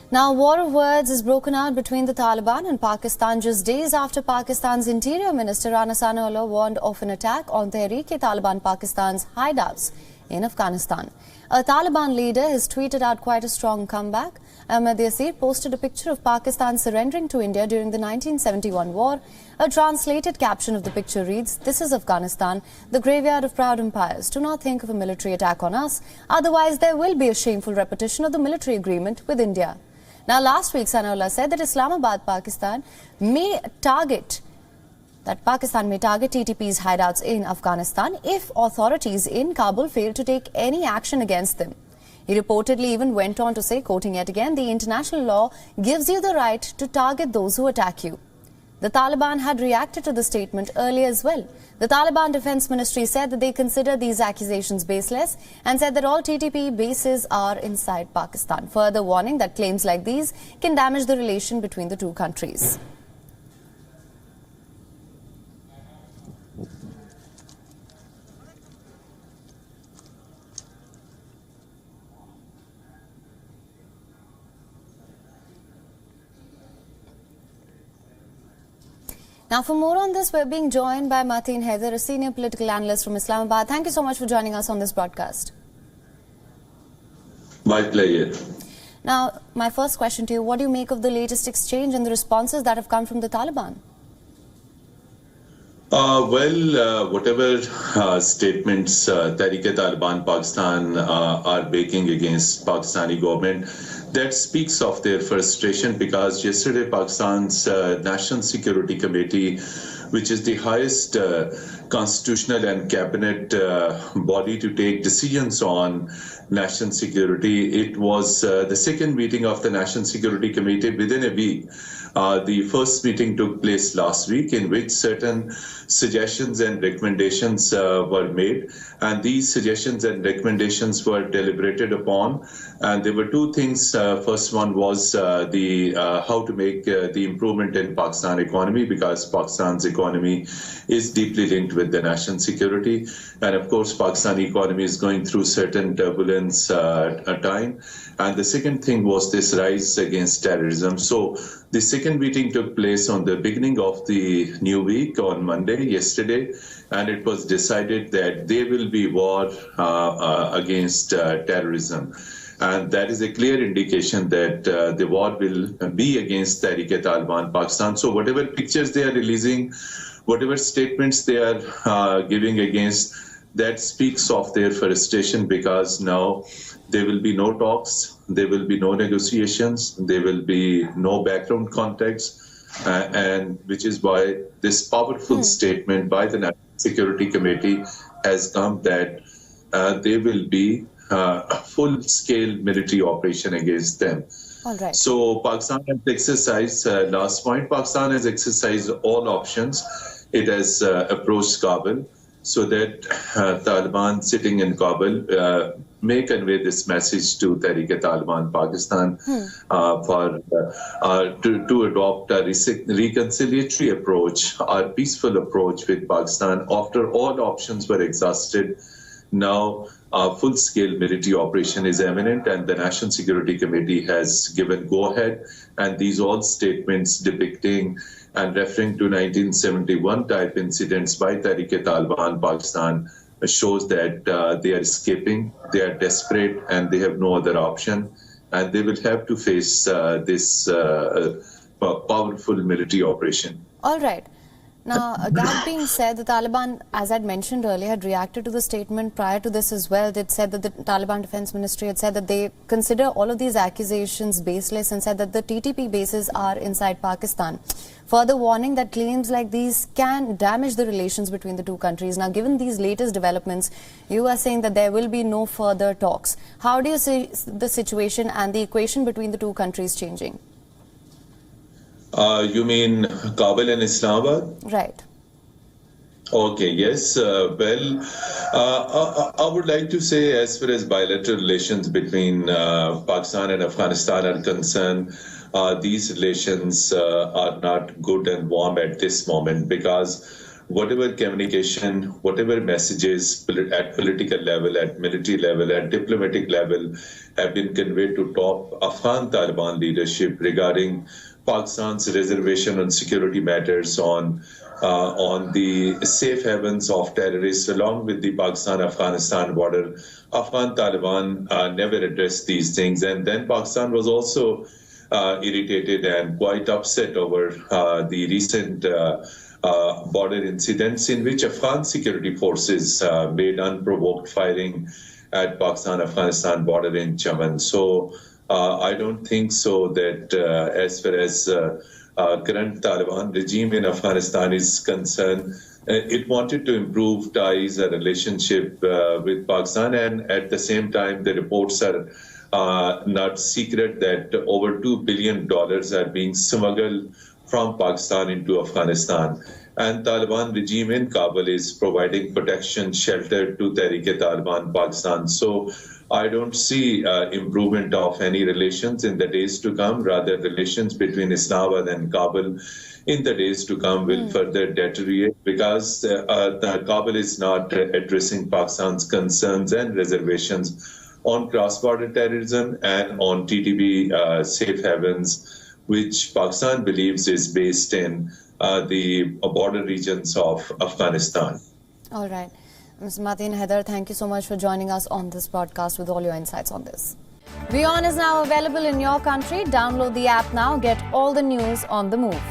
Now, war of words is broken out between the Taliban and Pakistan just days after Pakistan's Interior Minister Rana Sanala warned of an attack on Taliban Pakistan's hideouts in Afghanistan. A Taliban leader has tweeted out quite a strong comeback. Ahmad Yasir posted a picture of Pakistan surrendering to India during the 1971 war. A translated caption of the picture reads, "This is Afghanistan, the graveyard of proud empires. Do not think of a military attack on us. Otherwise, there will be a shameful repetition of the military agreement with India." Now, last week, Sanala said that Pakistan may target TTP's hideouts in Afghanistan if authorities in Kabul fail to take any action against them. He reportedly even went on to say, quoting yet again, "The international law gives you the right to target those who attack you." The Taliban had reacted to the statement earlier as well. The Taliban Defense Ministry said that they consider these accusations baseless and said that all TTP bases are inside Pakistan, further warning that claims like these can damage the relation between the two countries. Now, for more on this, we're being joined by Martin Haider, a senior political analyst from Islamabad. Thank you so much for joining us on this broadcast. My pleasure. Now, my first question to you, what do you make of the latest exchange and the responses that have come from the Taliban? Whatever statements Taliban Pakistan are making against Pakistani government, that speaks of their frustration, because yesterday Pakistan's National Security Committee, which is the highest constitutional and cabinet body to take decisions on national security, it was the second meeting of the National Security Committee within a week. The first meeting took place last week, in which certain suggestions and recommendations were made, and these suggestions and recommendations were deliberated upon. And there were two things. First one was how to make the improvement in Pakistan economy, because Pakistan's economy is deeply linked with the national security, and of course Pakistani economy is going through certain turbulence time. And the second thing was this rise against terrorism. So the second meeting took place on the beginning of the new week, on Monday, yesterday, and it was decided that there will be war against terrorism. And that is a clear indication that the war will be against Taliban Pakistan. So whatever pictures they are releasing, whatever statements they are giving against, that speaks of their frustration, because now there will be no talks, there will be no negotiations, there will be no background context, and which is why this powerful statement by the National Security Committee has come, that there will be a full-scale military operation against them. All right. So Pakistan has exercised, last point, Pakistan has exercised all options. It has approached Kabul, so that Taliban sitting in Kabul may convey this message to Taliban Pakistan to adopt a reconciliatory approach, a peaceful approach with Pakistan. After all options were exhausted, now a full-scale military operation is imminent, and the National Security Committee has given go-ahead. And these all statements depicting and referring to 1971 type incidents by Taliban Pakistan shows that they are escaping, they are desperate, and they have no other option, and they will have to face this powerful military operation. All right. Now, that being said, the Taliban, as I'd mentioned earlier, had reacted to the statement prior to this as well. They'd said that the Taliban Defense Ministry had said that they consider all of these accusations baseless, and said that the TTP bases are inside Pakistan, further warning that claims like these can damage the relations between the two countries. Now, given these latest developments, you are saying that there will be no further talks. How do you see the situation and the equation between the two countries changing? You mean Kabul and Islamabad? Right. Okay, yes. I would like to say, as far as bilateral relations between Pakistan and Afghanistan are concerned, these relations are not good and warm at this moment, because whatever communication, whatever messages at political level, at military level, at diplomatic level have been conveyed to top Afghan Taliban leadership regarding Pakistan's reservation on security matters, on the safe havens of terrorists along with the Pakistan-Afghanistan border. Afghan Taliban never addressed these things, and then Pakistan was also irritated and quite upset over the recent border incidents in which Afghan security forces made unprovoked firing at Pakistan-Afghanistan border in Chaman. So I don't think so that as far as current Taliban regime in Afghanistan is concerned, it wanted to improve ties and relationship with Pakistan, and at the same time the reports are not secret that over $2 billion are being smuggled from Pakistan into Afghanistan. And Taliban regime in Kabul is providing protection, shelter to Tehreek-e-Taliban Pakistan. So I don't see improvement of any relations in the days to come. Rather, relations between Islamabad and Kabul in the days to come will further deteriorate because the Kabul is not addressing Pakistan's concerns and reservations on cross-border terrorism and on TTP safe havens, which Pakistan believes is based in the border regions of Afghanistan. All right. Mr. Mateen Haider, thank you so much for joining us on this broadcast with all your insights on this. WION is now available in your country. Download the app now. Get all the news on the move.